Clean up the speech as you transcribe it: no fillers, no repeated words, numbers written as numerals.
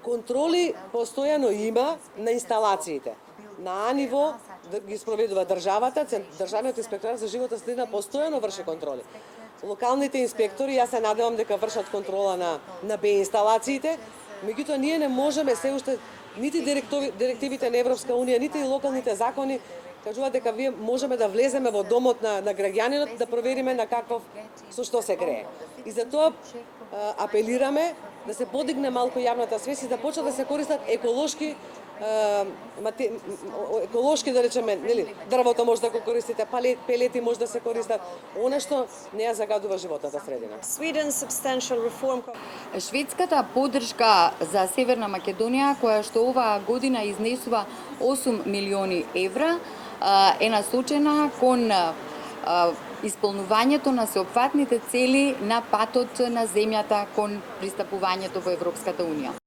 Контроли постојано има на инсталациите. На А ниво ги спроведува државата, Државниот инспекторат за животна средина постојано врши контроли. Локалните инспектори, јас се надевам дека вршат контрола на Б инсталациите, меѓутоа ние не можеме се уште нити директивите на Европска унија, нити и локалните закони кажуваат дека вие можеме да влеземе во домот на граѓанинот да провериме на со што се грее. И затоа апелираме да се подигне малку јавната свест и да почнат да се користат еколошки да речеме, нели, дрвото може да го користите, пелети може да се користат, она што не ја загадува животната средина. Шведската поддршка за Северна Македонија, која што оваа година изнесува 8 милиони евра, е насочена кон исполнувањето на сеопфатните цели на патот на земјата кон пристапувањето во Европската унија.